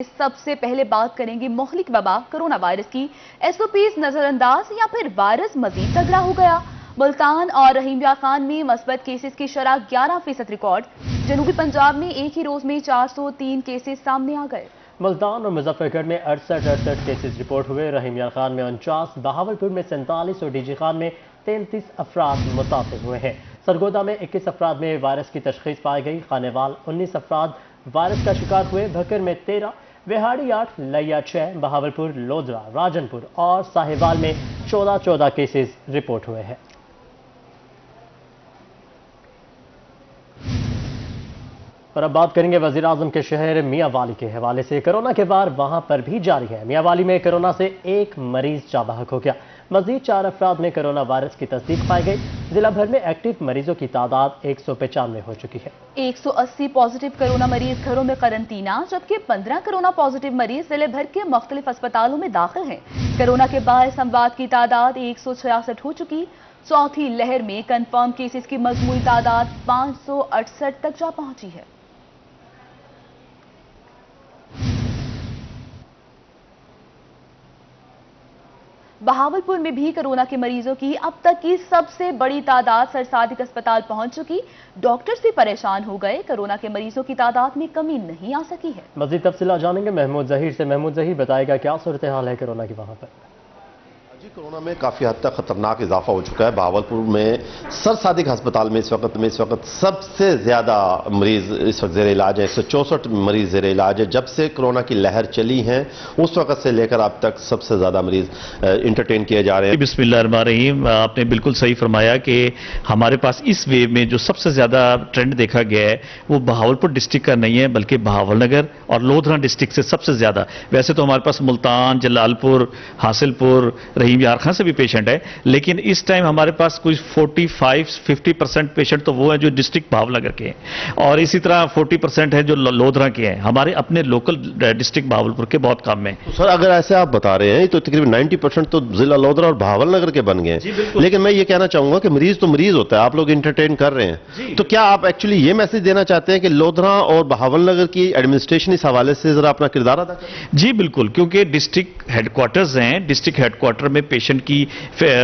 सबसे पहले बात करेंगे मुहलिक वबा कोरोना वायरस की। एसओपीज नजर अंदाज या फिर वायरस मजीद तगड़ा हो गया। मुल्तान और रहीमिया खान में मस्बत केसेस की शरह 11% रिकॉर्ड। जनूबी पंजाब में एक ही रोज में 403 केसेस सामने आ गए। मुल्तान और मुजफ्फरगढ़ में 68 केसेस रिपोर्ट हुए। रहीमिया खान में 49, बहावलपुर में 47 और डीजी खान में 33 अफराद मुतासिर हुए हैं। सरगोदा में 21 अफराद में वायरस की तशखीस पाई गई। खानेवाल 19 अफराद वायरस का शिकार हुए। भकर में 13, विहाड़ी 8, लैया 6, बहावलपुर, लोधरा, राजनपुर और साहिवाल में 14 केसेस रिपोर्ट हुए हैं। और अब बात करेंगे वजीर आजम के शहर मियांवाली के हवाले से। कोरोना के वार वहां पर भी जारी है। मियांवाली में कोरोना से एक मरीज जाबाहक हो गया। मजीद 4 अफराद में कोरोना वायरस की तस्दीक पाई गई। जिला भर में एक्टिव मरीजों की तादाद 195 हो चुकी है। 180 पॉजिटिव कोरोना मरीज घरों में करंटीना, जबकि 15 कोरोना पॉजिटिव मरीज जिले भर के मुख्तलिफ अस्पतालों में दाखिल हैं। कोरोना के बायस अमवात की तादाद 166 हो चुकी। चौथी लहर में कंफर्म केसेस की मजमूई तादाद 568 तक जा पहुंची है। बहावलपुर में भी कोरोना के मरीजों की अब तक की सबसे बड़ी तादाद सरसादिक अस्पताल पहुंच चुकी। डॉक्टर्स भी परेशान हो गए। कोरोना के मरीजों की तादाद में कमी नहीं आ सकी है। मजीद तफसीलात जानेंगे महमूद जहीर से। महमूद जहीर बताएगा क्या सूरत हाल है कोरोना की वहां पर। जी, कोरोना में काफ़ी हद तक खतरनाक इजाफा हो चुका है। बहावलपुर में सरसादिक अस्पताल में इस वक्त सबसे ज़्यादा मरीज इस वक्त ज़ेर इलाज है। 164 मरीज ज़ेर इलाज है। जब से कोरोना की लहर चली है उस वक्त से लेकर अब तक सबसे ज़्यादा मरीज इंटरटेन किए जा रहे हैं। बिस्मिल्लाहिर्रहमानिर्रहीम, आपने बिल्कुल सही फरमाया कि हमारे पास इस वेव में जो सबसे ज़्यादा ट्रेंड देखा गया है वो बहावलपुर डिस्ट्रिक्ट का नहीं है बल्कि बहावलनगर और लोधरा डिस्ट्रिक्ट से सबसे ज़्यादा। वैसे तो हमारे पास मुल्तान, जलालपुर, हासिलपुर, रहीमिया खान से भी पेशेंट है, लेकिन इस टाइम हमारे पास कुछ 45-50% पेशेंट तो वो हैं जो डिस्ट्रिक्ट भावनगर के हैं और इसी तरह 40% है जो लोधरा के हैं। हमारे अपने लोकल डिस्ट्रिक्ट भावलपुर के बहुत कम है। तो सर, अगर ऐसे आप बता रहे हैं तो तकरीबन 90% तो जिला लोधरा और बहावलनगर के बन गए हैं। लेकिन मैं ये कहना चाहूंगा कि मरीज तो मरीज होता है, आप लोग इंटरटेन कर रहे हैं, तो क्या आप एक्चुअली ये मैसेज देना चाहते हैं कि लोधरा और बहावलनगर की एडमिनिस्ट्रेशन इस हवाले से जरा अपना किरदार अदा करें? जी बिल्कुल, क्योंकि डिस्ट्रिक्ट हेडक्वार्टर्स हैं। डिस्ट्रिक्ट हेडक्वार्टर में पेशेंट की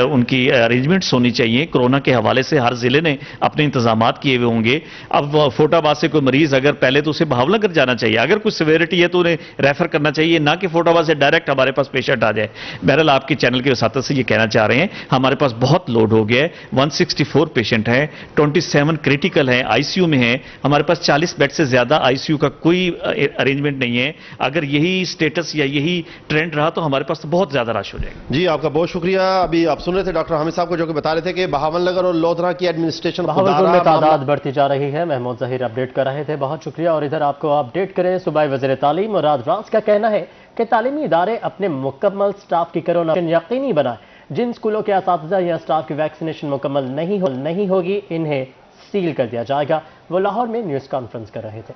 उनकी अरेंजमेंट्स होनी चाहिए। कोरोना के हवाले से हर जिले ने अपने इंतजामात किए हुए होंगे। अब फोटाबाद से कोई मरीज अगर पहले तो उसे बहावलनगर जाना चाहिए, अगर कुछ सिवियरिटी है तो उन्हें रेफर करना चाहिए, ना कि फोटाबाद से डायरेक्ट हमारे पास पेशेंट आ जाए। बहरहाल आपके चैनल के वसातत से ये कहना चाह रहे हैं हमारे पास बहुत लोड हो गया है। 164 पेशेंट हैं, 27 क्रिटिकल हैं, आईसीयू में हैं। हमारे पास 40 बेड से ज्यादा आईसीयू का कोई अरेंजमेंट नहीं है। अगर यही स्टेटस या यही ट्रेंड रहा तो हमारे पास तो बहुत ज्यादा रश हो जाएगा। जी, आपका बहुत शुक्रिया। अभी आप सुन रहे थे डॉक्टर हामिद साहब को जो कि बता रहे थे कि बहावलनगर और लोधरा की एडमिनिस्ट्रेशन बहावलपुर में तादाद बढ़ती जा रही है। महमूद जहीर अपडेट कर रहे थे, बहुत शुक्रिया। और इधर आपको अपडेट करें, सूबाई वज़ीर तालीम मुराद राज का कहना है कि तालीमी इदारे अपने मुकम्मल स्टाफ की कोरोना यकीनी बनाए। जिन स्कूलों के असातिज़ा या स्टाफ की वैक्सीनेशन मुकम्मल नहीं होगी इन्हें सील कर दिया जाएगा। वो लाहौर में न्यूज़ कॉन्फ्रेंस कर रहे थे।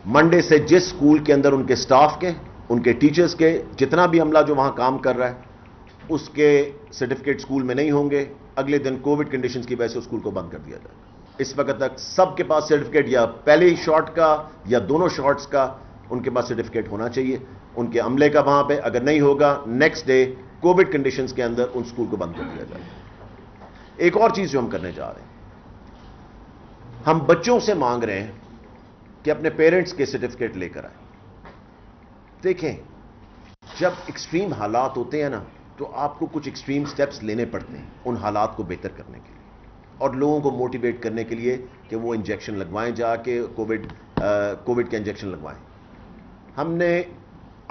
मंडे से जिस स्कूल के अंदर उनके स्टाफ के, उनके टीचर्स के, जितना भी अमला जो वहां काम कर रहा है उसके सर्टिफिकेट स्कूल में नहीं होंगे। अगले दिन कोविड कंडीशंस की वजह से स्कूल को बंद कर दिया जाएगा। इस वक्त तक सबके पास सर्टिफिकेट या पहले शॉट का या दोनों शॉट्स का उनके पास सर्टिफिकेट होना चाहिए उनके अमले का वहां पे। अगर नहीं होगा नेक्स्ट डे कोविड कंडीशंस के अंदर उन स्कूल को बंद कर दिया जाएगा। एक और चीज जो हम करने जा रहे हैं, हम बच्चों से मांग रहे हैं कि अपने पेरेंट्स के सर्टिफिकेट लेकर आए। देखें, जब एक्सट्रीम हालात होते हैं ना तो आपको कुछ एक्सट्रीम स्टेप्स लेने पड़ते हैं उन हालात को बेहतर करने के लिए और लोगों को मोटिवेट करने के लिए कि वो इंजेक्शन लगवाएं, जाके कोविड के इंजेक्शन लगवाएं। हमने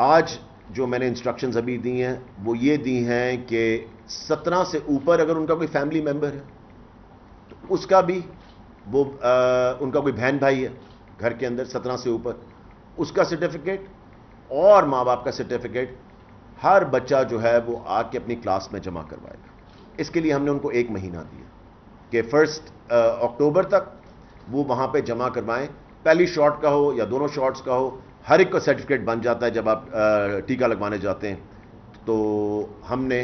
आज जो मैंने इंस्ट्रक्शंस अभी दी हैं वो ये दी हैं कि 17 से ऊपर अगर उनका कोई फैमिली मेंबर है तो उसका भी वो उनका कोई बहन भाई है घर के अंदर 17 से ऊपर, उसका सर्टिफिकेट और माँ बाप का सर्टिफिकेट हर बच्चा जो है वो आके अपनी क्लास में जमा करवाएगा। इसके लिए हमने उनको 1 महीना दिया कि 1 अक्टूबर तक वो वहां पे जमा करवाएं। पहली शॉट का हो या दोनों शॉट्स का हो, हर एक का सर्टिफिकेट बन जाता है जब आप टीका लगवाने जाते हैं। तो हमने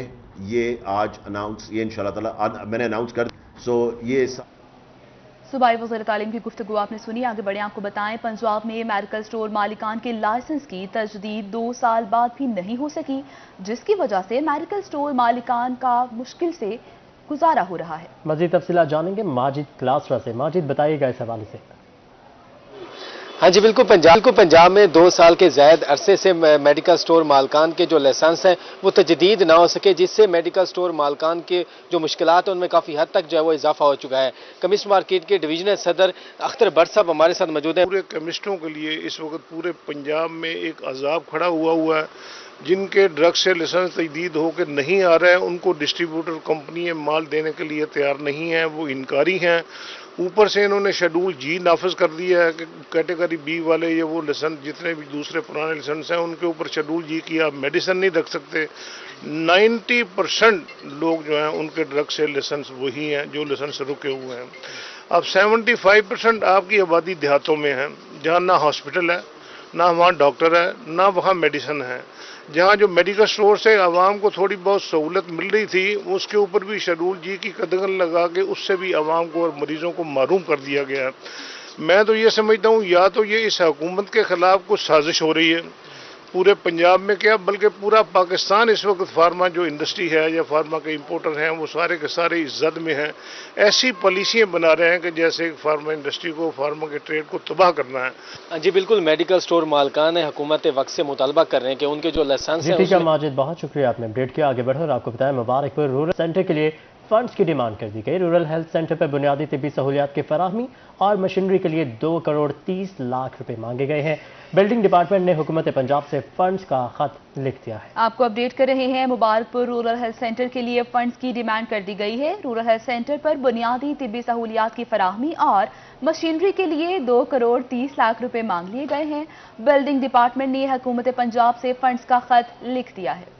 ये आज अनाउंस, ये इंशाल्लाह ताला मैंने अनाउंस कर, सो ये सूबाई वज़ीर तालीम की गुफ्तगू आपने सुनी। आगे बढ़े आपको बताएं, पंजाब में मेडिकल स्टोर मालिकान के लाइसेंस की तजदीद 2 साल बाद भी नहीं हो सकी, जिसकी वजह से मेडिकल स्टोर मालिकान का मुश्किल से गुजारा हो रहा है। मजीद तफसीलात जानेंगे माजिद क्लासरा से। माजिद, बताइएगा इस हवाले से। हाँ जी बिल्कुल, पंजाब में 2 साल के ज़ायद अरसे से मेडिकल स्टोर मालकान के जो लाइसेंस हैं वो तजदीद ना हो सके, जिससे मेडिकल स्टोर मालकान के जो मुश्किलात हैं उनमें काफ़ी हद तक जो है वो इजाफा हो चुका है। केमिस्ट मार्केट के डिवीजनल सदर अख्तर भट्ट साहब हमारे साथ मौजूद हैं। पूरे केमिस्टों के लिए इस वक्त पूरे पंजाब में एक अजाब खड़ा हुआ है। जिनके ड्रग से लाइसेंस तजदीद होकर नहीं आ रहा है, उनको डिस्ट्रीब्यूटर कंपनी माल देने के लिए तैयार नहीं है, वो इनकारी हैं। ऊपर से इन्होंने शेड्यूल जी नाफिज कर दिया है कि कैटेगरी बी वाले ये वो लाइसेंस जितने भी दूसरे पुराने लाइसेंस हैं उनके ऊपर शेड्यूल जी की आप मेडिसिन नहीं रख सकते। 90% लोग जो हैं उनके ड्रग से लाइसेंस वही हैं जो लाइसेंस रुके हुए हैं। अब 75% आपकी आबादी देहातों में है, जहाँ ना हॉस्पिटल है, ना वहाँ डॉक्टर है, ना वहाँ मेडिसिन है। जहाँ जो मेडिकल स्टोर से आवाम को थोड़ी बहुत सहूलत मिल रही थी, उसके ऊपर भी शेड्यूल जी की कदगन लगा के उससे भी आवाम को और मरीजों को महरूम कर दिया गया है। मैं तो ये समझता हूँ या तो ये इस हुकूमत के खिलाफ कुछ साजिश हो रही है, पूरे पंजाब में क्या बल्कि पूरा पाकिस्तान इस वक्त फार्मा जो इंडस्ट्री है या फार्मा के इंपोर्टर हैं वो सारे के सारे इस जद में हैं। ऐसी पॉलिसियां बना रहे हैं कि जैसे फार्मा इंडस्ट्री को, फार्मा के ट्रेड को तबाह करना है। जी बिल्कुल, मेडिकल स्टोर मालकान है हुकूमत वक्त से मुतालबा कर रहे हैं कि उनके जो लाइसेंस हैं। ठीक है माजिद, बहुत शुक्रिया, आपने अपडेट किया। आगे बढ़ो और आपको बताया, मुबारकपुर रूरल सेंटर के लिए फंड्स की डिमांड कर दी गई। रूरल हेल्थ सेंटर पर बुनियादी तिब्बी सहूलियात की फराहमी और मशीनरी के लिए 2 करोड़ 30 लाख रुपए मांगे गए हैं। बिल्डिंग डिपार्टमेंट ने हुकूमत पंजाब से फंड्स का खत लिख दिया है। आपको अपडेट कर रहे हैं, मुबारकपुर रूरल हेल्थ सेंटर के लिए फंड्स की डिमांड कर दी गई है। रूरल हेल्थ सेंटर पर बुनियादी तिब्बी सहूलियात की फराहमी और मशीनरी के लिए 2 करोड़ 30 लाख रुपए मांग लिए गए हैं। बिल्डिंग डिपार्टमेंट ने हुकूमत पंजाब से फंड्स का खत लिख दिया है।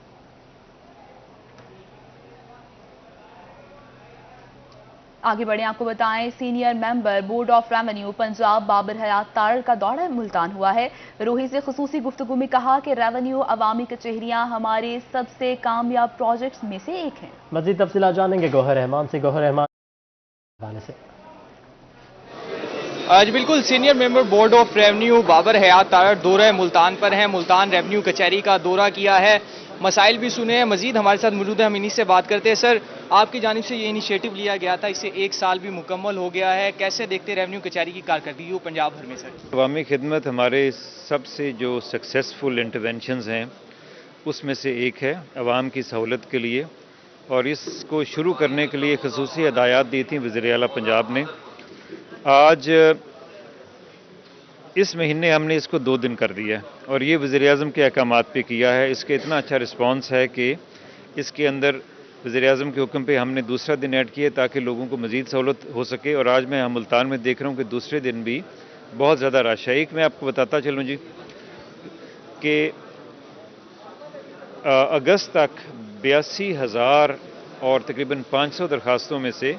आगे बढ़े आपको बताएं, senior member board of revenue Punjab Babar Hayat Tarar का दौरा मुल्तान हुआ है। रूही से खुसूसी गुफ्तगू में कहा कि रेवेन्यू अवामी कचहरियां हमारे सबसे कामयाब प्रोजेक्ट्स में से एक हैं। मजीद तफसीलात जानेंगे गौहर रहमान से। गौहर रहमान से। आज बिल्कुल, senior member board of revenue Babar Hayat Tarar दौरा मुल्तान पर हैं। मुल्तान रेवेन्यू कचहरी का दौरा किया है, मसाइल भी सुने हैं। मजीद हमारे साथ मौजूद है, हम इन्हीं से बात करते हैं। सर, आपकी जानिब से ये इनिशिएटिव लिया गया था, इससे 1 साल भी मुकम्मल हो गया है, कैसे देखते रेवेन्यू कचहरी की कारकर्दगी हो पंजाब भर में? सर, अवामी खिदमत हमारे सबसे जो सक्सेसफुल इंटरवेंशंस हैं उसमें से एक है अवाम की सहूलत के लिए, और इसको शुरू करने के लिए खसूसी हदायत दी थी वज़ीर आला पंजाब ने। आज इस महीने हमने इसको 2 दिन कर दिया है और ये वज़ीर-ए-आज़म के अहकामात पे किया है। इसके इतना अच्छा रिस्पांस है कि इसके अंदर वज़ीर-ए-आज़म के हुक्म पे हमने दूसरा दिन ऐड किया ताकि लोगों को मज़ीद सहूलत हो सके। और आज मैं मुल्तान में देख रहा हूँ कि दूसरे दिन भी बहुत ज़्यादा रश है। एक मैं आपको बताता चलूँ जी कि अगस्त तक 82,000 और तकरीबन 500 दरखास्तों में से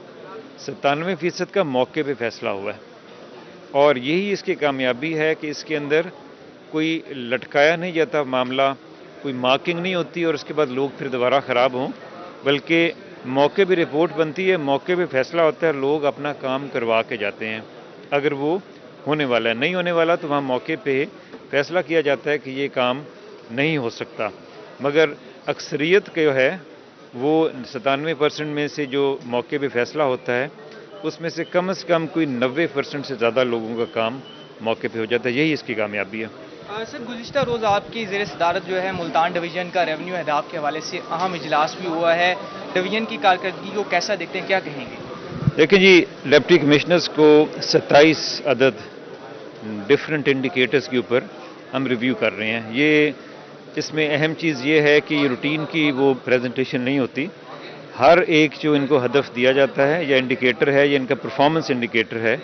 97% का मौके पे फैसला हुआ है। और यही इसकी कामयाबी है कि इसके अंदर कोई लटकाया नहीं जाता मामला, कोई मार्किंग नहीं होती और उसके बाद लोग फिर दोबारा ख़राब हों, बल्कि मौके पे रिपोर्ट बनती है, मौके पे फैसला होता है, लोग अपना काम करवा के जाते हैं। अगर वो होने वाला है, नहीं होने वाला तो वहाँ मौके पे फैसला किया जाता है कि ये काम नहीं हो सकता। मगर अक्सरियत जो है वो 97% में से जो मौके पे फैसला होता है उसमें से कम कोई 90% से ज़्यादा लोगों का काम मौके पे हो जाता है। यही इसकी कामयाबी है। सर, गुज़िश्ता रोज़ आपकी ज़ेर सदारत जो है मुल्तान डिवीज़न का रेवेन्यू अहदाफ के हवाले से अहम इजलास भी हुआ है। डिवीज़न की कारकर्दगी को कैसा देखते हैं, क्या कहेंगे? देखिए जी, डिप्टी कमिश्नर्स को 27 अदद डिफरेंट इंडिकेटर्स के ऊपर हम रिव्यू कर रहे हैं। ये इसमें अहम चीज़ ये है कि रूटीन की वो प्रेजेंटेशन नहीं होती। हर एक जो इनको हदफ दिया जाता है या इंडिकेटर है या इनका परफॉर्मेंस इंडिकेटर है,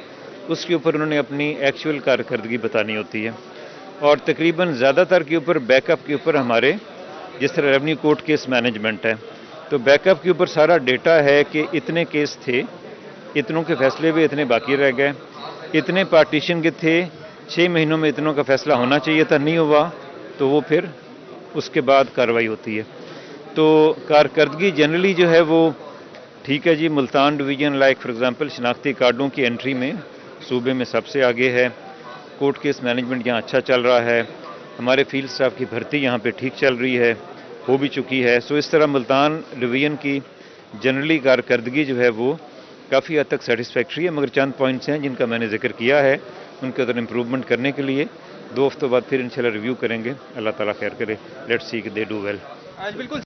उसके ऊपर उन्होंने अपनी एक्चुअल कारकर्दगी बतानी होती है। और तकरीबन ज़्यादातर के ऊपर बैकअप के ऊपर हमारे जिस तरह रेवेन्यू कोर्ट केस मैनेजमेंट है, तो बैकअप के ऊपर सारा डेटा है कि इतने केस थे, इतनों के फैसले भी इतने बाकी रह गए, इतने पार्टीशन के थे, 6 महीनों में इतनों का फैसला होना चाहिए था, नहीं हुआ, तो वो फिर उसके बाद कार्रवाई होती है। तो कारकर्दगी जनरली जो है वो ठीक है जी, Multan division like for example शनाख्ती कार्डों की एंट्री में सूबे में सबसे आगे है। कोर्ट केस मैनेजमेंट यहाँ अच्छा चल रहा है। हमारे फील्ड स्टाफ की भर्ती यहाँ पे ठीक चल रही है, हो भी चुकी है। सो इस तरह मुल्तान डिवीज़न की जनरली कारकर्दगी जो है वो काफ़ी हद तक सेटिस्फैक्ट्री है, मगर चंद पॉइंट्स हैं जिनका मैंने जिक्र किया है, उनके अंदर इम्प्रूवमेंट करने के लिए 2 हफ्तों बाद फिर इंशाल्लाह रिव्यू करेंगे। अल्लाह ताला खैर करे, लेट्स सी कि दे डू वेल। आज बिल्कुल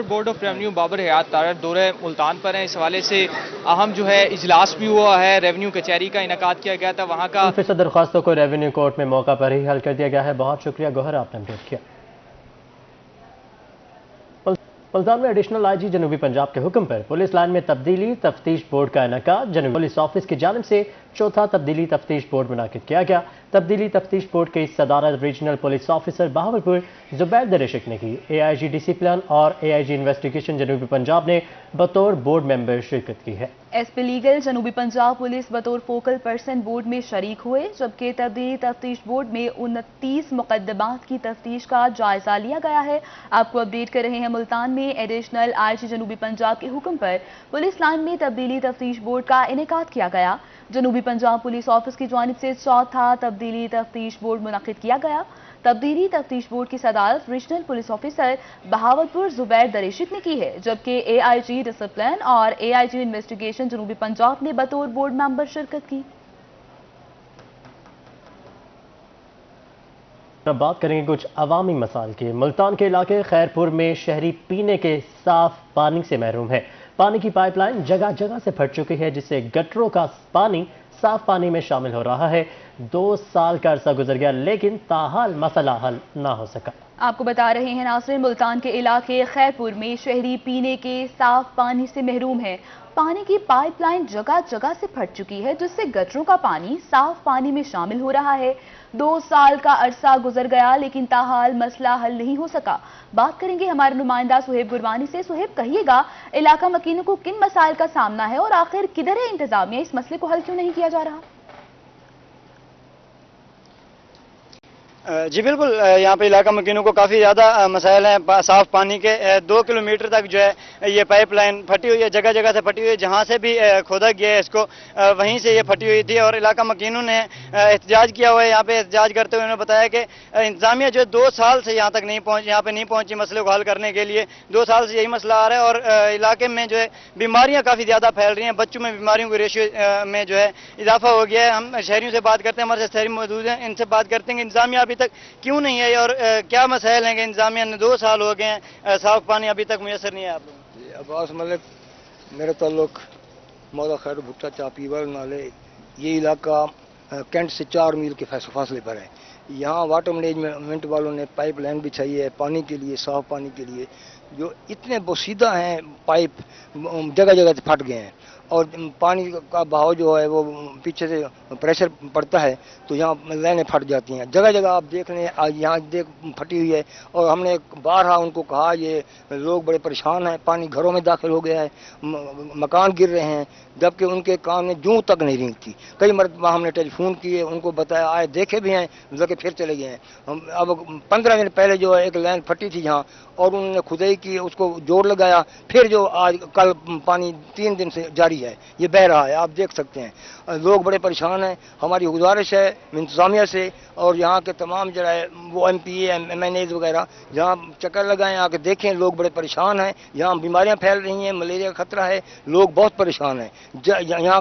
board of revenue Babar Hayat Tarar दौरे मुल्तान पर हैं। इस हवाले से अहम जो है इजलास भी हुआ है, रेवेन्यू कचहरी का इनेकाद किया गया था, वहाँ का फीसद दरख्वास्तों को रेवेन्यू कोर्ट में मौका पर ही हल कर दिया गया है। बहुत शुक्रिया गौहर, आपने अपडेट किया। मुल्तान में एडिशनल आईजी जनूबी पंजाब के हुक्म पर पुलिस लाइन में तब्दीली तफ्तीश बोर्ड का इनेकाद जनूबी पुलिस ऑफिस की जानिब से चौथा तब्दीली तफ्तीश बोर्ड मुनाकिद किया गया। तब्दीली तफ्तीश बोर्ड की सदारत regional police officer Bahawalpur Zubair Darishak ने की। AIG डिसिप्लिन और AIG इन्वेस्टिगेशन जनूबी पंजाब ने बतौर बोर्ड मेंबर शिरकत की है। SP लीगल जनूबी पंजाब पुलिस बतौर फोकल पर्सन बोर्ड में शरीक हुए, जबकि तब्दीली तफ्तीश बोर्ड में 29 मुकदमात की तफ्तीश का जायजा लिया गया है। आपको अपडेट कर रहे हैं मुल्तान में एडिशनल IG जनूबी पंजाब के हुक्म पर पुलिस लाइन में तब्दीली तफ्तीश बोर्ड का इनेकाद किया गया। जनूबी पंजाब पुलिस ऑफिस की जानिब से चौथा तब्दीली तफ्तीश बोर्ड मुनक़िद किया गया। तब्दीली तफ्तीश बोर्ड की सदारत regional police officer Bahawalpur Zubair Darishak ने की है, जबकि AIG डिसिप्लिन और AIG इन्वेस्टिगेशन जनूबी पंजाब ने बतौर बोर्ड मेंबर शिरकत की। अब बात करेंगे कुछ अवामी मसाइल की। मुल्तान के इलाके खैरपुर में शहरी पीने के साफ पानी से महरूम है। पानी की पाइपलाइन जगह जगह से फट चुकी है, जिससे गटरों का पानी साफ पानी में शामिल हो रहा है। 2 साल का अरसा गुजर गया, लेकिन ताहाल मसला हल ना हो सका। आपको बता रहे हैं नाज़रीन, मुल्तान के इलाके खैरपुर में शहरी पीने के साफ पानी से महरूम है। पानी की पाइपलाइन जगह जगह से फट चुकी है, जिससे गटरों का पानी साफ पानी में शामिल हो रहा है। 2 साल का अरसा गुजर गया, लेकिन ताहाल मसला हल नहीं हो सका। बात करेंगे हमारे नुमाइंदा सुहेब गुरबानी से। सुहेब, कहिएगा इलाका मकीनों को किन मसाइल का सामना है और आखिर किधर है इंतजामिया, इस मसले को हल क्यों नहीं किया जा रहा? जी बिल्कुल, यहाँ पे इलाका मकीनों को काफ़ी ज़्यादा मसाइल हैं साफ़ पानी के। 2 किलोमीटर तक जो है ये पाइपलाइन फटी हुई है, जगह जगह से फटी हुई है। जहाँ से भी खोदा गया है इसको, वहीं से ये फटी हुई थी और इलाका मकीनों ने एहतजाज किया हुआ है। यहाँ पे एहतजाज करते हुए उन्होंने बताया कि इंतजामिया जो है 2 साल से यहाँ तक नहीं पहुँची, यहाँ पे नहीं पहुँची मसले को हल करने के लिए। 2 साल से यही मसला आ रहा है और इलाके में जो है बीमारियाँ काफ़ी ज़्यादा फैल रही हैं। बच्चों में बीमारियों के रेशियो में जो है इजाफा हो गया है। हम शहरियों से बात करते हैं, हमारे साथ शहरी मौजूद हैं, इनसे बात करते हैं कि इंतजामिया अभी तक क्यों नहीं है और क्या मसाइल हैं कि इंतजामिया ने 2 साल हो गए हैं, साफ पानी अभी तक मुयसर नहीं है आप लोगों? अब्बास मलिक, मेरा ताल्लुक मौला खैर भुट्टा चापीवर नाले, ये इलाका कैंट से 4 मील के फासले पर है। यहाँ वाटर मैनेजमेंट वालों ने पाइप लाइन बिछाई है पानी के लिए, साफ पानी के लिए, जो इतने बोसीदा हैं पाइप, जगह जगह से फट गए हैं और पानी का बहाव जो है वो पीछे से प्रेशर पड़ता है तो यहाँ लाइनें फट जाती हैं। जगह जगह आप देख लें, यहाँ देख फटी हुई है और हमने बारहा उनको कहा, ये लोग बड़े परेशान हैं, पानी घरों में दाखिल हो गया है, मकान गिर रहे हैं, जबकि उनके कान में जूं तक नहीं रेंगती। कई मरतबा हमने टेलीफोन किए, उनको बताया, आए देखे भी हैं, लेकिन फिर चले गए हैं। अब 15 दिन पहले जो है एक लाइन फटी थी यहाँ और उन्होंने खुदाई की, उसको जोड़ लगाया, फिर जो आज कल पानी 3 दिन से जारी है, ये बह रहा है, आप देख सकते हैं। लोग बड़े परेशान हैं। हमारी गुजारिश है इंतजामिया से और यहाँ के तमाम जो है वो MPA MNAs वगैरह जहाँ चक्कर लगाएं, आके देखें, लोग बड़े परेशान हैं। यहाँ बीमारियाँ फैल रही हैं, मलेरिया का खतरा है, लोग बहुत परेशान हैं। यहाँ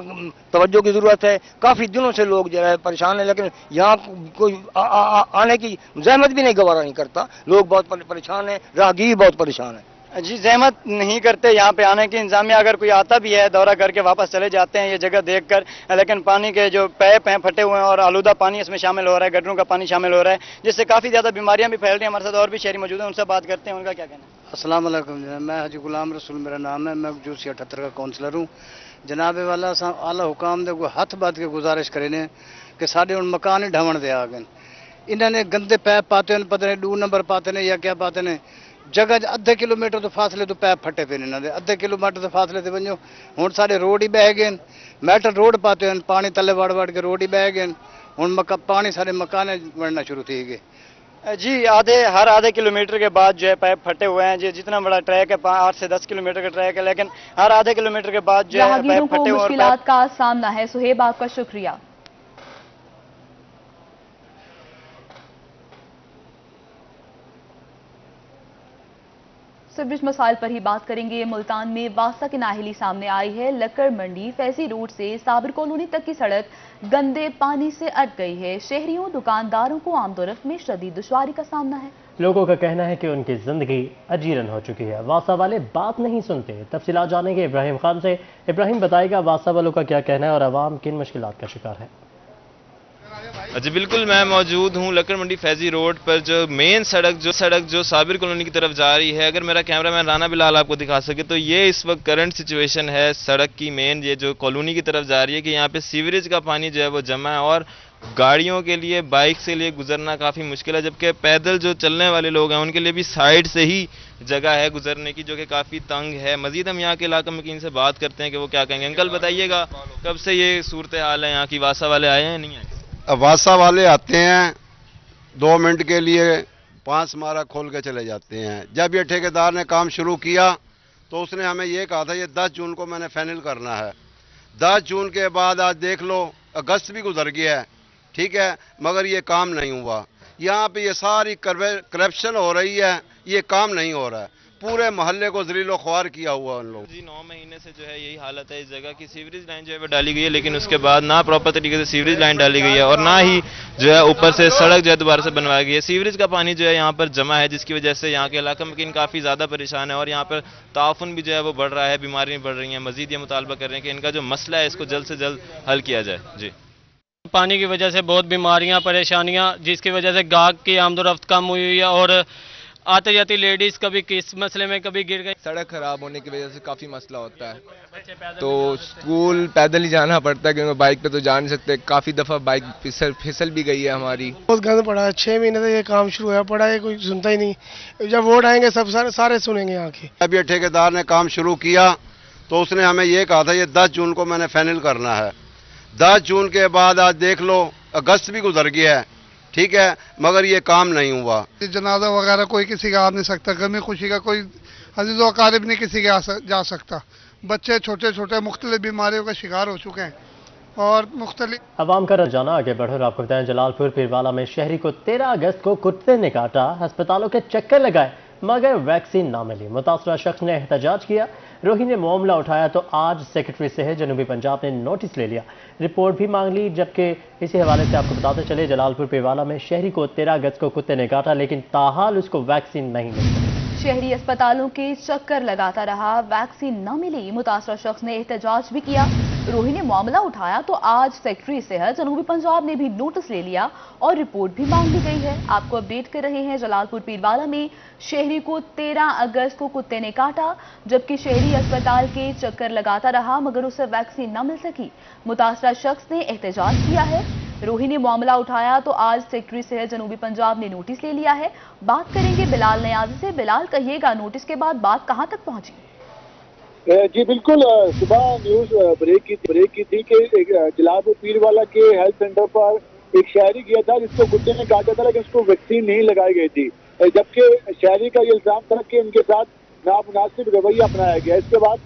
तवज्जो की ज़रूरत है। काफ़ी दिनों से लोग जो है परेशान हैं, लेकिन यहाँ कोई आने की जहमत भी नहीं गवारा नहीं करता। लोग बहुत परेशान हैं, राहगीर बहुत परेशान है। जी, जहमत नहीं करते यहाँ पे आने की। इंतजामिया अगर कोई आता भी है दौरा करके वापस चले जाते हैं ये जगह देखकर, लेकिन पानी के जो पैप हैं फटे हुए हैं और आलूदा पानी इसमें शामिल हो रहा है, गटरों का पानी शामिल हो रहा है, जिससे काफ़ी ज़्यादा बीमारियाँ भी फैल रही हैं। हमारे साथ और भी शहरी मौजूद हैं, उनसे बात करते हैं, उनका क्या कहना है। अस्सलाम वालेकुम, मैं हाजी गुलाम रसूल मेरा नाम है, मैं जूसी 78 का काउंसलर हूँ। जनाब वाला आला हुकाम दे को हथ बात के गुजारिश करे ने कि साढ़े उन मकान ही ढवण दे आ गए। इन्होंने गंदे पैप पाते हैं, पता नहीं 2 नंबर पाते हैं या क्या पाते हैं। जगह अद्धे किलोमीटर तो फासले तो पैप फटे पे इन्होंने, अद्धे किलोमीटर तो फासले से वजो हूँ सारे रोड ही बह गए। मैटल रोड पाते हैं, पानी तले वड़ वड़ के रोड ही बह गए। हूँ पानी सारे मकान बनना शुरू थी गए। जी हर आधे किलोमीटर के बाद जो है पाइप फटे हुए हैं। जितना बड़ा ट्रैक है 8 से 10 किलोमीटर का ट्रैक है, लेकिन हर आधे किलोमीटर के बाद जो है राहगीरों पाइप को फटे हुए मुश्किलात का सामना है। सुहेब, आपका शुक्रिया। सीवरेज मसाइल पर ही बात करेंगे। मुल्तान में वासा की नाहली सामने आई है। लक्कड़ मंडी फैजी रोड से साबिर कॉलोनी तक की सड़क गंदे पानी से अट गई है। शहरियों दुकानदारों को आमदोरफ्त में शदीद दुश्वारी का सामना है। लोगों का कहना है कि उनकी जिंदगी अजीरन हो चुकी है। वासा वाले बात नहीं सुनते। तफसीलात जानेंगे इब्राहिम खान से। इब्राहिम, बताएगा वासा वालों का क्या कहना है और आवाम किन मुश्किलात का शिकार है? जी बिल्कुल, मैं मौजूद हूँ लक्कड़ मंडी फैजी रोड पर, जो मेन सड़क जो साबिर कॉलोनी की तरफ जा रही है। अगर मेरा कैमरामैन राना बिलाल आपको दिखा सके तो ये इस वक्त करंट सिचुएशन है सड़क की मेन, ये जो कॉलोनी की तरफ जा रही है कि यहाँ पे सीवरेज का पानी जो है वो जमा है और गाड़ियों के लिए, बाइक से लिए गुजरना काफ़ी मुश्किल है, जबकि पैदल जो चलने वाले लोग हैं उनके लिए भी साइड से ही जगह है गुजरने की, जो कि काफ़ी तंग है। मजीद हम यहाँ के इलाका मकीन से बात करते हैं कि वो क्या कहेंगे। अंकल बताइएगा, कब से ये सूरत हाल है यहाँ की? वासा वाले आए हैं नहीं आए? वासा वाले आते हैं 2 मिनट के लिए, 5 मारा खोल के चले जाते हैं। जब ये ठेकेदार ने काम शुरू किया तो उसने हमें ये कहा था ये 10 जून को मैंने फाइनल करना है। 10 जून के बाद आज देख लो अगस्त भी गुजर गया है, ठीक है, मगर ये काम नहीं हुआ। यहाँ पे ये सारी करप्शन हो रही है, ये काम नहीं हो रहा है। पूरे मोहल्ले को जलीलो ख्वार किया हुआ उन लोगों जी। 9 महीने से जो है यही हालत है इस जगह की। सीवरेज लाइन जो है वो डाली गई है, लेकिन उसके बाद ना प्रॉपर तरीके से सीवरेज लाइन डाली गई है और ना ही जो है ऊपर से सड़क जो है दोबारा से बनवाई गई है। सीवरेज का पानी जो है यहाँ पर जमा है, जिसकी वजह से यहाँ के इलाका मकीन काफ़ी ज़्यादा परेशान है और यहाँ पर ताउन भी जो है वो बढ़ रहा है, बीमारियाँ बढ़ रही हैं। मजीद ये मुतालबा कर रहे हैं कि इनका जो मसला है इसको जल्द से जल्द हल किया जाए। जी, पानी की वजह से बहुत बीमारियां, परेशानियां, जिसकी वजह से गाहक की आमदोरफ्त कम हुई है और आते जाती लेडीज कभी किस मसले में कभी गिर गई। सड़क खराब होने की वजह से काफ़ी मसला होता है, तो स्कूल पैदल ही जाना पड़ता है क्योंकि बाइक पे तो जा नहीं सकते। काफ़ी दफ़ा बाइक फिसल भी गई है हमारी। बहुत गंद पड़ा है। 6 महीने से ये काम शुरू हुआ पड़ा है, कोई सुनता ही नहीं। जब वोट आएंगे सब सारे सुनेंगे यहाँ के। जब ये ठेकेदार ने काम शुरू किया तो उसने हमें ये कहा था ये 10 जून को मैंने फाइनल करना है। 10 जून के बाद आज देख लो अगस्त भी गुजर गया है, ठीक है, मगर ये काम नहीं हुआ। जनाजा वगैरह कोई किसी का आ नहीं सकता, गमी खुशी का कोई अजीज़ व अकारिब नहीं किसी के जा सकता। बच्चे छोटे छोटे मुख्तलिफ बीमारियों का शिकार हो चुके हैं और मुख्तलिफ। अवाम का रजाना आगे बढ़ो। आपको बताएं जलालपुर पीरवाला में शहरी को 13 अगस्त को कुत्ते ने काटा। अस्पतालों के चक्कर लगाए मगर वैक्सीन ना मिली। मुतासरा शख्स ने एहतजाज किया। रोही ने मामला उठाया तो आज सेक्रेटरी सेहत जनूबी पंजाब ने नोटिस ले लिया, रिपोर्ट भी मांग ली। जबकि इसी हवाले से आपको बताते चले जलालपुर पीरवाला में शहरी को 13 अगस्त को कुत्ते ने काटा, लेकिन ताहाल उसको वैक्सीन नहीं मिली। शहरी अस्पतालों के चक्कर लगाता रहा, वैक्सीन न मिली। मुतासरा शख्स ने एहतजाज भी किया। रोही ने मामला उठाया तो आज सेक्रेटरी सेहत जनूबी पंजाब ने भी नोटिस ले लिया और रिपोर्ट भी मांग ली गई है। आपको अपडेट कर रहे हैं जलालपुर पीरवाला में शहरी को 13 अगस्त को कुत्ते ने काटा, जबकि शहरी अस्पताल के चक्कर लगाता रहा मगर उसे वैक्सीन न मिल सकी। मुतासरा शख्स ने एहतजाज किया है। रोही ने मामला उठाया तो आज सेक्रेटरी सेहत जनूबी पंजाब ने नोटिस ले लिया है। बात करेंगे बिलाल नियाजी से। बिलाल, कहिएगा नोटिस के बाद बात कहां तक पहुंची? जी बिल्कुल, सुबह न्यूज ब्रेक की थी कि जलालपुर पीरवाला के हेल्थ सेंटर पर एक शहरी गया था जिसको कुत्ते ने काटा था, लेकिन उसको वैक्सीन नहीं लगाई गई थी, जबकि शहरी का ये इल्जाम था कि उनके साथ नामुनासिब रवैया अपनाया गया। इसके बाद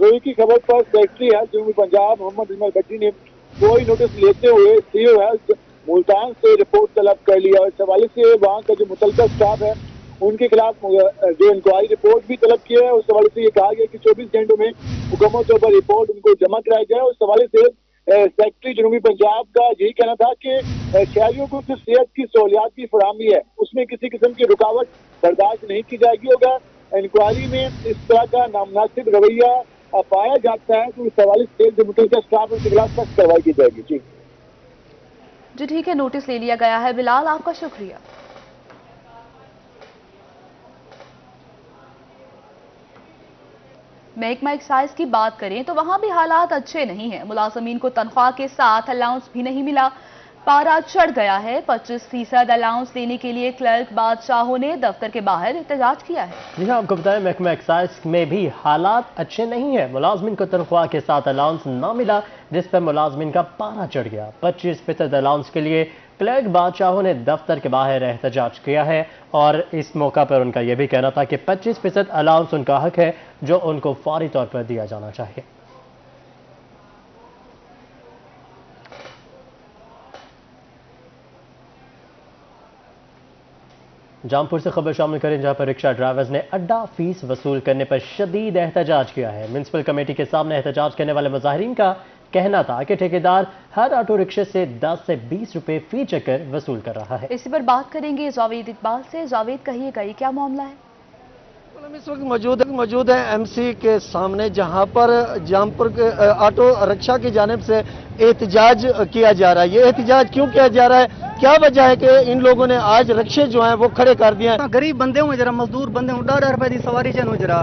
रोही की खबर पर सेक्रेटरी हेल्थ जनूबी पंजाब मोहम्मद इस्माइल भट्टी ने कोई नोटिस लेते हुए सीओ हेल्थ मुल्तान से रिपोर्ट तलब कर लिया और इस हवाले से वहाँ का जो मुतल्लिका स्टाफ है उनके खिलाफ जो इंक्वायरी रिपोर्ट भी तलब किया है। उस हवाले से ये कहा गया कि 24 घंटों में हुकूमत के ऊपर रिपोर्ट उनको जमा कराई जाए। उस हवाले से सेक्रेटरी जनूबी पंजाब का यही कहना था कि शहरियों को जो सेहत की सहूलियात की फराहमी है उसमें किसी किस्म की रुकावट बर्दाश्त नहीं की जाएगी। होगा इंक्वायरी में इस तरह का नामुनासिब रवैया पाया जाता है तो इस हवाले से जो मुतल्लिका स्टाफ उनके खिलाफ सख्त कार्रवाई की जाएगी। जी ठीक है, नोटिस ले लिया गया है। बिलाल, आपका शुक्रिया। महकमा एक्साइज की बात करें तो वहां भी हालात अच्छे नहीं हैं। मुलाजमीन को तनख्वाह के साथ अलाउंस भी नहीं मिला। पारा चढ़ गया है। 25% अलाउंस देने के लिए क्लर्क बादशाहों ने दफ्तर के बाहर एहतजाज किया है। जी हाँ, आपको बताएं महकमा एक्साइज में भी हालात अच्छे नहीं है। मुलाजमिन को तनख्वाह के साथ अलाउंस न मिला, जिस पर मुलाजमिन का पारा चढ़ गया। 25% अलाउंस के लिए क्लर्क बादशाहों ने दफ्तर के बाहर एहतजाज किया है और इस मौका पर उनका यह भी कहना था कि 25% अलाउंस उनका हक है जो उनको फौरी तौर पर दिया जाना चाहिए। जामपुर से खबर शामिल करें, जहां पर रिक्शा ड्राइवर्स ने अड्डा फीस वसूल करने पर शदीद एहतजाज किया है। म्युनिसिपल कमेटी के सामने एहतजाज करने वाले मुजाहिरीन का कहना था कि ठेकेदार हर ऑटो रिक्शे से 10 से 20 रुपए फी चक्कर वसूल कर रहा है। इसी पर बात करेंगे जावेद इकबाल से। जावेद, कहिएगा ये क्या मामला है? हम इस वक्त मौजूद है एमसी के सामने, जहां पर जामपुर के ऑटो रिक्शा की जानिब से एहतजाज किया जा रहा है। ये एहतजाज क्यों किया जा रहा है, क्या वजह है कि इन लोगों ने आज रिक्शे जो हैं वो खड़े कर दिए हैं? गरीब बंदे हुए जरा, मजदूर बंदे हुए, 1.5 रुपए की सवारी चनो जरा,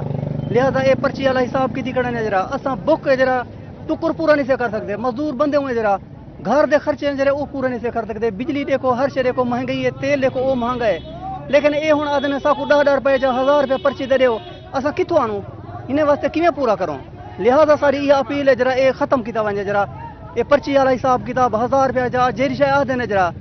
लिहाजा ये पर्ची वाला हिसाब की करने जरा, असा बुक जरा टुकुर पूरा नहीं से कर सकते। मजदूर बंदे हुए जरा, घर के खर्चे जरा वो पूरे नहीं से कर सकते। बिजली देखो, हर शे देखो महंगाई है, तेल देखो वो महंगा है। लेकिन ये हूँ आदमी साकू 10 रुपए या 1000 रुपए पर्ची दे दो, असा कितों आनू, इन्हें वास्ते किमें पूरा करूँ? लिहाजा सारी ये अपील है जरा ये खत्म किया वजे जरा, ये पर्ची वाला हिसाब किताब 1000 रुपया जा जेरी शायद आ देने जरा,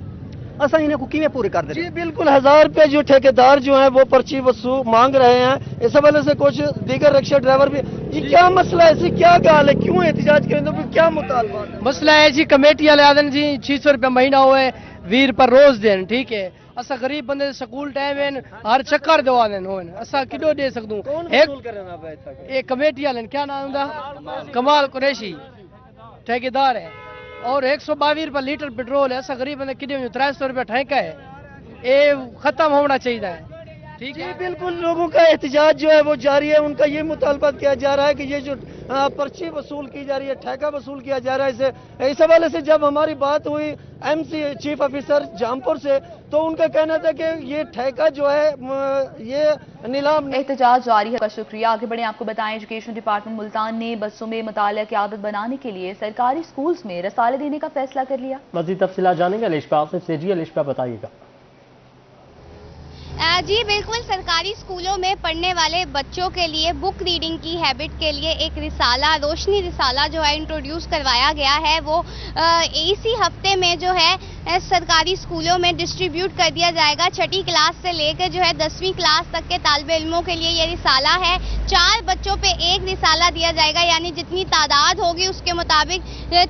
असा इन्हें को किमें पूरी कर दे। जी बिल्कुल, 1000 रुपए जो ठेकेदार जो है वो पर्ची वसूल मांग रहे हैं। इस हवाले से कुछ दीगर रिक्शा ड्राइवर भी, जी क्या मसला है, क्या गाल है, क्यों एहतजाज करें, तो क्या मुतालबा है? मसला है जी कमेटी वाले आदन जी 600 रुपया महीना हुए 20 रुपये रोज देन, ठीक है। असा गरीब बंदे स्कूल टाइम है हर चक्कर दवा देन हो, असा किडो दे सकूं? एक कमेटी वाले क्या नाम था, कमाल कुरैशी ठेकेदार है, और 122 रुपये लीटर पेट्रोल है। ऐसा गरीब बंदे किडे 300 रुपया ठेका है, ये खत्म होना चाहिए है। ठीक है, बिल्कुल लोगों का एहतजाज जो है वो जारी है। उनका ये मुतालबा किया जा रहा है कि ये जो पर्ची वसूल की जा रही है, ठेका वसूल किया जा रहा है, इस हवाले से जब हमारी बात हुई एमसी चीफ ऑफिसर जामपुर से, तो उनका कहना था कि ये ठेका जो है ये नीलाम। एहतजाज जारी है का शुक्रिया। आगे बढ़े, आपको बताएं एजुकेशन डिपार्टमेंट मुल्तान ने बच्चों में मुतालिया की आदत बनाने के लिए सरकारी स्कूल्स में रसाले देने का फैसला कर लिया। मजीद तफसीलात जानेंगे अलिशा आसिफ से। जी अलिशा, बताइएगा। जी बिल्कुल, सरकारी स्कूलों में पढ़ने वाले बच्चों के लिए बुक रीडिंग की हैबिट के लिए एक रिसाला, रोशनी रिसाला जो है इंट्रोड्यूस करवाया गया है। वो इसी हफ्ते में जो है सरकारी स्कूलों में डिस्ट्रीब्यूट कर दिया जाएगा। 6ठी क्लास से लेकर जो है 10वीं क्लास तक के तालिबे इल्मों के लिए ये रिसाला है। 4 बच्चों पे एक रिसाला दिया जाएगा, यानी जितनी तादाद होगी उसके मुताबिक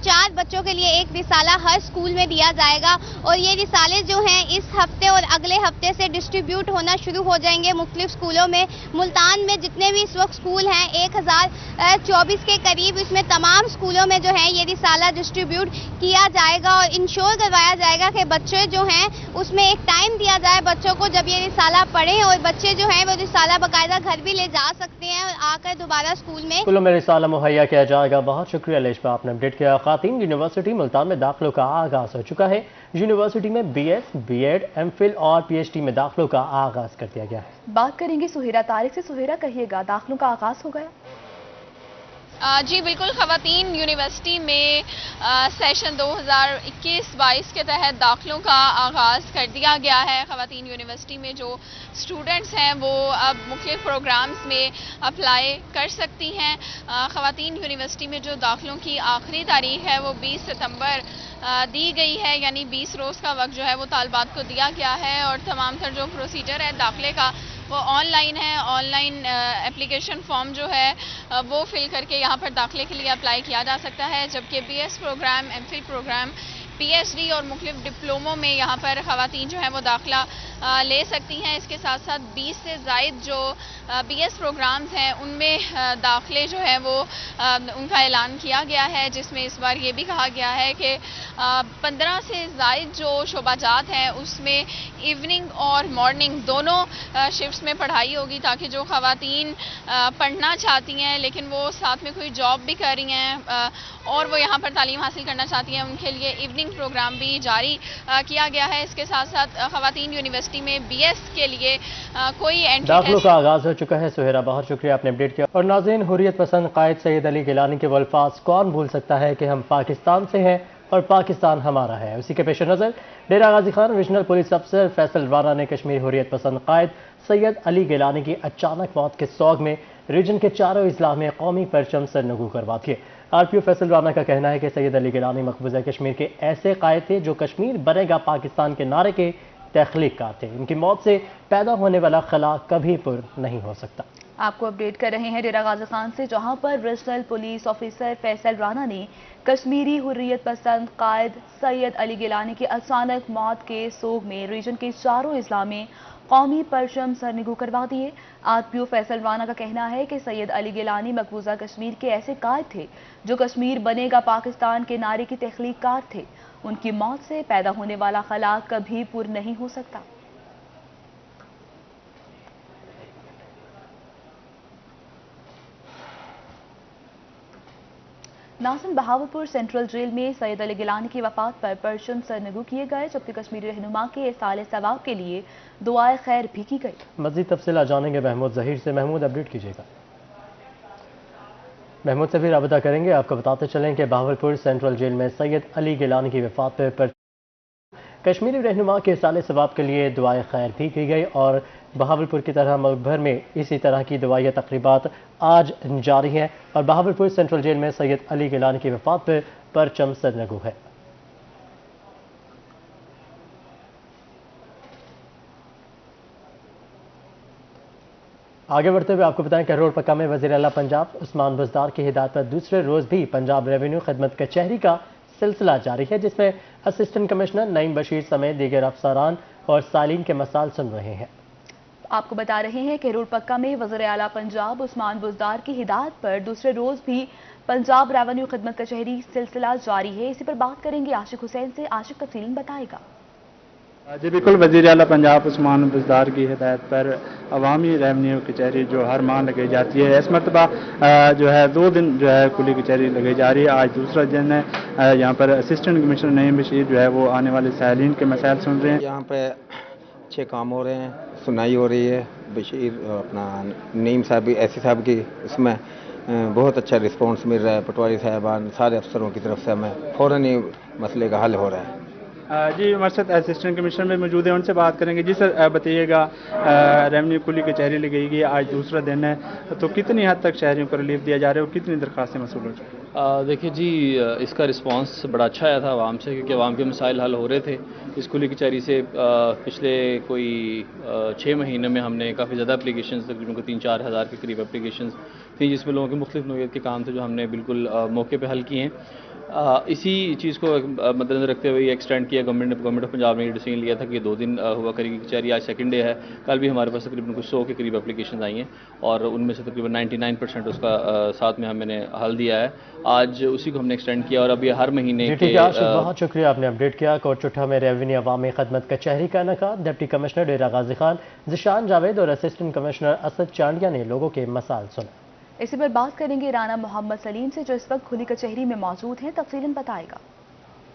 4 बच्चों के लिए एक रिसाला हर स्कूल में दिया जाएगा। और ये रिसाले जो हैं इस हफ्ते और अगले हफ्ते से डिस्ट्रीब्यूट होना शुरू हो जाएंगे मुख्तलिफ स्कूलों में। मुल्तान में जितने भी इस वक्त स्कूल हैं 1024 के करीब, इसमें तमाम स्कूलों में जो है ये रिसाला डिस्ट्रीब्यूट किया जाएगा और इंश्योर करवाया जाएगा कि बच्चे जो हैं उसमें एक टाइम दिया जाए बच्चों को जब ये रिसाला पढ़ें, और बच्चे जो हैं वो रिसाला बाकायदा घर भी ले जा सकते हैं और आकर दोबारा स्कूल में स्कूलों में रिसाला मुहैया किया जाएगा। बहुत शुक्रिया अलिशा, आपने अपडेट किया। खातिन यूनिवर्सिटी मुल्तान में दाखिलों का आगाज हो चुका है। यूनिवर्सिटी में BS, BEd, MPhil और PhD में दाखिलों का आगाज कर दिया गया है। बात करेंगे सुहेरा तारिक से। सुहेरा, कहिएगा दाखिलों का आगाज हो गया? जी बिल्कुल, खवातीन यूनिवर्सिटी में सेशन 2021-22 के तहत दाखिलों का आगाज़ कर दिया गया है। खवातीन यूनिवर्सिटी में जो स्टूडेंट्स हैं वो अब मुख्तलिफ प्रोग्राम्स में अप्लाई कर सकती हैं। खवातीन यूनिवर्सिटी में जो दाखिलों की आखिरी तारीख है वो 20 सितंबर दी गई है, यानी 20 रोज़ का वक्त जो है वो तालबात को दिया गया है। और तमाम तर जो प्रोसीजर है दाखिले का वो ऑनलाइन है। ऑनलाइन एप्लीकेशन फॉर्म जो है वो फिल करके यहाँ पर दाखिले के लिए अप्लाई किया जा सकता है। जबकि BS programme, MPhil programme, PhD और मुख्तलिफ डिप्लोमों में यहाँ पर खवातीन जो है वो दाखिला ले सकती हैं। इसके साथ साथ 20 से ज़ायद जो BS प्रोग्राम्स हैं उनमें दाखिले जो है वो उनका ऐलान किया गया है, जिसमें इस बार ये भी कहा गया है कि 15 से ज़ायद जो शोबाजात हैं उसमें इवनिंग और मॉर्निंग दोनों शिफ्ट्स में पढ़ाई होगी, ताकि जो खवातीन पढ़ना चाहती हैं लेकिन वो साथ में कोई जॉब भी कर रही हैं और वो यहाँ पर तालीम हासिल करना चाहती हैं, उनके लिए इवनिंग प्रोग्राम भी जारी किया गया है। इसके साथ साथ खवातीन यूनिवर्सिटी में BS के लिए कोई एंट्री दाखिलों का आगाज हो चुका है। सुहेरा, बहुत शुक्रिया, आपने अपडेट किया। और नाज़रीन, हुर्रियत पसंद कायद सैयद अली गिलानी के वो अल्फाज कौन भूल सकता है कि हम पाकिस्तान से हैं, और पाकिस्तान हमारा है। उसी के पेश नज़र डेरा गाजी खान रीजनल पुलिस अफसर फैसल राना ने कश्मीर हुर्रियत पसंद कायद सैयद अली गिलानी की अचानक मौत के सोग में रीजन के चारों अजला में कौमी परचम सरनगू करवा दिए। आरपीओ फैसल राना का कहना है कि सैयद अली गिलानी मकबूजा कश्मीर के ऐसे कायद थे जो कश्मीर बनेगा पाकिस्तान के नारे के तख्लीक़कार थे। इनकी मौत से पैदा होने वाला खला कभी पुर नहीं हो सकता। आपको अपडेट कर रहे हैं डेरा गाजी खान से, जहां पर regional police officer Faisal Rana ने कश्मीरी हुर्रियत पसंद कायद सैयद अली गिलानी की अचानक मौत के सोग में रीजन के चारों अजला में कौमी परचम सरनगू करवा दिए। आरपीओ फैसल राना का कहना है कि सैयद अली गिलानी मकबूजा कश्मीर के ऐसे कायद थे जो कश्मीर बनेगा पाकिस्तान के नारे की तख्लीक़कार थे। उनकी मौत से पैदा होने वाला खला कभी पुर नहीं हो सकता। नासिन बहावलपुर सेंट्रल जेल में सैयद अली गिलानी की वफात पर परचम सरनगू किए गए, जबकि कश्मीरी रहनुमा के इसाले सवाब के लिए दुआए खैर भी की गई। मज़ीद तफसीलात जानेंगे महमूद ज़हीर से। महमूद, अपडेट कीजिएगा। महमूद से भी राबता करेंगे। आपको बताते चलें कि बहावलपुर सेंट्रल जेल में सैयद अली गिलानी की वफात पर कश्मीरी रहनुमा के साले सवाब के लिए दुआए खैर भी की गई और बहावलपुर की तरह मुल्क भर में इसी तरह की दुआई तकरीबात आज जारी हैं और बहावलपुर सेंट्रल जेल में सैयद अली गिलानी की वफात पर परचम सरनगू है। आगे बढ़ते हुए आपको बताएं कि रोड पक्का में वज़ीर आला पंजाब उस्मान बुज़दार की हिदायत पर दूसरे रोज भी पंजाब रेवेन्यू खिदमत कचहरी का सिलसिला जारी है, जिसमें असिस्टेंट कमिश्नर नईम बशीर समेत दीगर अफसरान और सालीन के मसाइल सुन रहे हैं। आपको बता रहे हैं कि रोड पक्का में वज़ीर आला पंजाब उस्मान बुज़दार की हिदायत पर दूसरे रोज भी पंजाब रेवेन्यू खिदमत कचहरी सिलसिला जारी है। इसी पर बात करेंगे आशिक हुसैन से। आशिक तफसीलन बताएगा। जी बिल्कुल, वज़ीर आला पंजाब उस्मान बुज़दार की हिदायत पर अवामी रेवन्यू कचहरी जो हर माह लगाई जाती है, इस मरतबा जो है 2 दिन जो है खुली कचहरी लगाई जा रही है। आज दूसरा दिन है। यहाँ पर असिस्टेंट कमिश्नर नईम बशीर जो है वो आने वाले सालीन के मसाइल सुन रहे हैं। यहाँ पे अच्छे काम हो रहे हैं, सुनाई हो रही है। बशीर अपना नईम साहब ऐसी साहब की इसमें बहुत अच्छा रिस्पॉन्स मिल रहा है। पटवारी साहबान सारे अफसरों की तरफ से हमें फ़ौरन ही मसले का हल हो रहा है। जी हमारे साथ असिस्टेंट कमिश्नर में मौजूद है, उनसे बात करेंगे। जी सर बताइएगा, रेवन्यू खुली कचहरी लगाई गई, आज दूसरा दिन है, तो कितनी हद तक शहरियों को रिलीफ दिया जा रहा है और कितनी दरख्वास्तें मसूल हो चुकी हैं? देखिए जी, इसका रिस्पांस बड़ा अच्छा आया था आवाम से, क्योंकि आवाम के मसाइल हल हो रहे थे। इस खुली कचहरी से पिछले कोई 6 महीने में हमने काफ़ी ज़्यादा एप्लीकेशन, तकरीबन 3-4 हज़ार के करीब एप्लीकेशन थी, जिसमें लोगों के मुख्तलिफ नौइयत के काम थे जो हमने बिल्कुल मौके पर हल किए हैं। इसी चीज़ को मद्देनजर रखते हुए एक्सटेंड किया गवर्नमेंट ऑफ पंजाब ने ये डिसीजन लिया था कि 2 दिन हुआ करेगी कचहरी। आज सेकंड डे है। कल भी हमारे पास तकरीबन कुछ 100 के करीब एप्लीकेशन आई हैं और उनमें से तकरीबन 99% उसका साथ में हमने हल दिया है। आज उसी को हमने एक्सटेंड किया और अभी हर महीने के बहुत शुक्रिया, आपने अपडेट किया। कोट चुट्ठा में रेवेन्यू अवामी खिदमत कचहरी का इनेकाद, डिप्टी कमिश्नर डेरा गाजी खान ज़िशान जावेद और असिस्टेंट कमिश्नर असद चांडिया ने लोगों के मसाइल सुने। इसी पर बात करेंगे राना मोहम्मद सलीम से, जो इस वक्त खुली कचहरी में मौजूद हैं। तफसीलन बताएगा।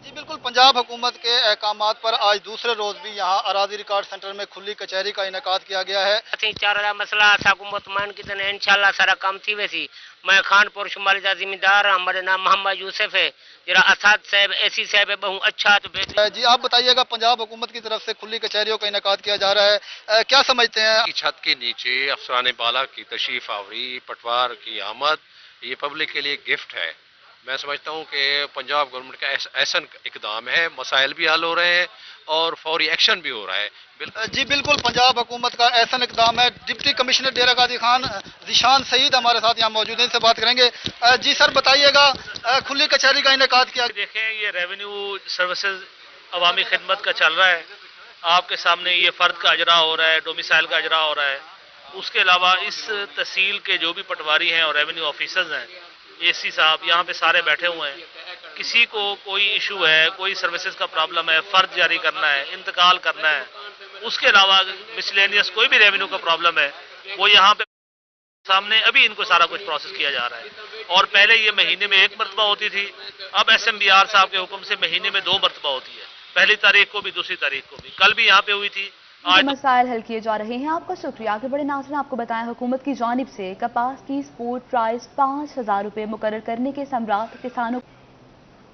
जी बिल्कुल, पंजाब हुकूमत के अहकामात पर आज दूसरे रोज भी यहाँ अराजी रिकॉर्ड सेंटर में खुली कचहरी का इनेकाद किया गया है। चारा मसला मुतमैन की तरह इंशाल्लाह सारा काम थी। वैसी मैं खानपुर शुमाली का जिम्मेदार, हमारा नाम मोहम्मद यूसुफ है। जरा असद साहब ऐसी साहब है बहु अच्छा तो बेहतर। जी आप बताइएगा, पंजाब हुकूमत की तरफ से खुली कचहरियों का इनेकाद किया जा रहा है, क्या समझते हैं? छत के नीचे अफसरान बाला की तशरीफ आवरी, पटवार की आमद, ये पब्लिक के लिए गिफ्ट है। मैं समझता हूँ कि पंजाब गवर्नमेंट का ऐसा इकदाम है, मसाइल भी हल हो रहे हैं और फौरी एक्शन भी हो रहा है। जी बिल्कुल, पंजाब हुकूमत का ऐसा इकदाम है। डिप्टी कमिश्नर डेरा गाजी खान ज़िशान सईद हमारे साथ यहाँ मौजूद हैं, इनसे बात करेंगे। जी सर बताइएगा, खुली कचहरी का इनेकाद किया। देखें, ये रेवेन्यू सर्विसेज अवामी खिदमत का चल रहा है। आपके सामने ये फ़र्द का अजरा हो रहा है, डोमिसाइल का अजरा हो रहा है। उसके अलावा इस तहसील के जो भी पटवारी हैं और रेवेन्यू ऑफिसर्स हैं, एसी साहब यहाँ पे सारे बैठे हुए हैं। किसी को कोई इशू है, कोई सर्विसेज का प्रॉब्लम है, फर्ज जारी करना है, इंतकाल करना है, उसके अलावा मिसलेनियस कोई भी रेवेन्यू का प्रॉब्लम है, वो यहाँ पे सामने अभी इनको सारा कुछ प्रोसेस किया जा रहा है। और पहले ये महीने में 1 मरतबा होती थी, अब SMBR साहब के हुक्म से महीने में 2 मरतबा होती है, पहली तारीख को भी, दूसरी तारीख को भी। कल भी यहाँ पे हुई थी। मसाइल हल किए जा रहे हैं। आपका शुक्रिया। आगे बड़े नाज़रीन, आपको बताएं, हुकूमत की जानिब से कपास की स्पोर्ट प्राइस 5000 रुपये मुकर्रर करने के समरात किसानों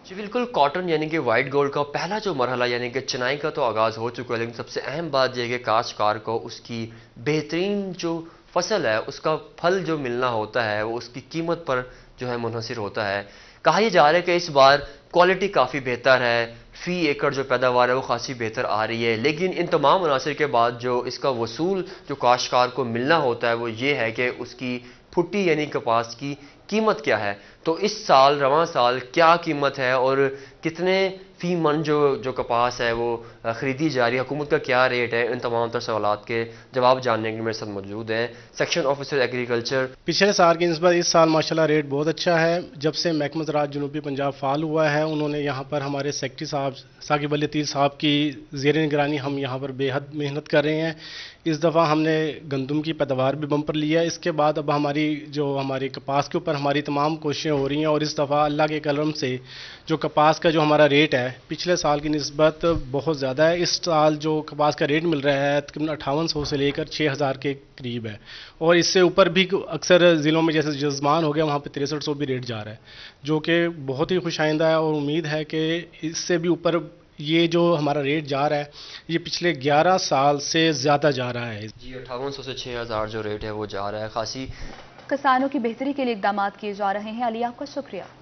جی بالکل، کاٹن یعنی کہ وائٹ گولڈ کا پہلا جو مرحلہ یعنی کہ چنائی کا تو آغاز ہو چکا ہے، لیکن سب سے اہم بات یہ ہے کہ کاشتکار کو اس کی بہترین جو فصل ہے اس کا پھل جو ملنا ہوتا ہے وہ اس کی قیمت پر جو ہے منحصر ہوتا ہے۔ کہا یہ جا رہا ہے کہ اس بار کوالٹی کافی بہتر ہے، فی ایکڑ جو پیداوار ہے وہ خاصی بہتر آ رہی ہے، لیکن ان تمام عناصر کے بعد جو اس کا وصول جو کاشتکار کو ملنا ہوتا ہے وہ یہ ہے کہ اس کی پھٹی یعنی کپاس کی قیمت کیا ہے۔ تو اس سال رواں سال کیا قیمت ہے اور کتنے فی من جو کپاس ہے وہ خریدی جا رہی ہے، حکومت کا کیا ریٹ ہے، ان تمام تر سوالات کے جواب جاننے کے لیے میرے ساتھ موجود ہیں سیکشن آفیسر ایگریکلچر۔ پچھلے سال کی نسبت اس سال ماشاءاللہ ریٹ بہت اچھا ہے۔ جب سے محکمہ زراعت جنوبی پنجاب فعال ہوا ہے انہوں نے یہاں پر ہمارے سیکٹری صاحب ثاقب علی لطیف صاحب کی زیر نگرانی ہم یہاں پر بے حد محنت کر رہے ہیں۔ اس دفعہ ہم نے گندم کی پیداوار بھی بمپر لیا ہے۔ اس کے بعد اب ہماری کپاس کے اوپر ہماری تمام کوششیں ہو رہی ہیں، اور اس دفعہ اللہ کے کرم سے جو کپاس کا جو ہمارا ریٹ ہے پچھلے سال کی نسبت بہت زیادہ ہے۔ اس سال جو کپاس کا ریٹ مل رہا ہے تقریباً 5800 سے لے کر 6000 کے قریب ہے، اور اس سے اوپر بھی اکثر ضلعوں میں جیسے جزمان ہو گیا وہاں پہ 6300 بھی ریٹ جا رہا ہے، جو کہ بہت ہی خوش آئندہ ہے، اور امید ہے کہ اس سے بھی اوپر یہ جو ہمارا ریٹ جا رہا ہے یہ پچھلے 11 سال سے زیادہ جا رہا ہے۔ جی 5800 سے 6000 جو ریٹ ہے وہ جا رہا ہے۔ خاصی کسانوں کی بہتری کے لیے اقدامات کیے جا رہے ہیں۔ علی آپ کا شکریہ۔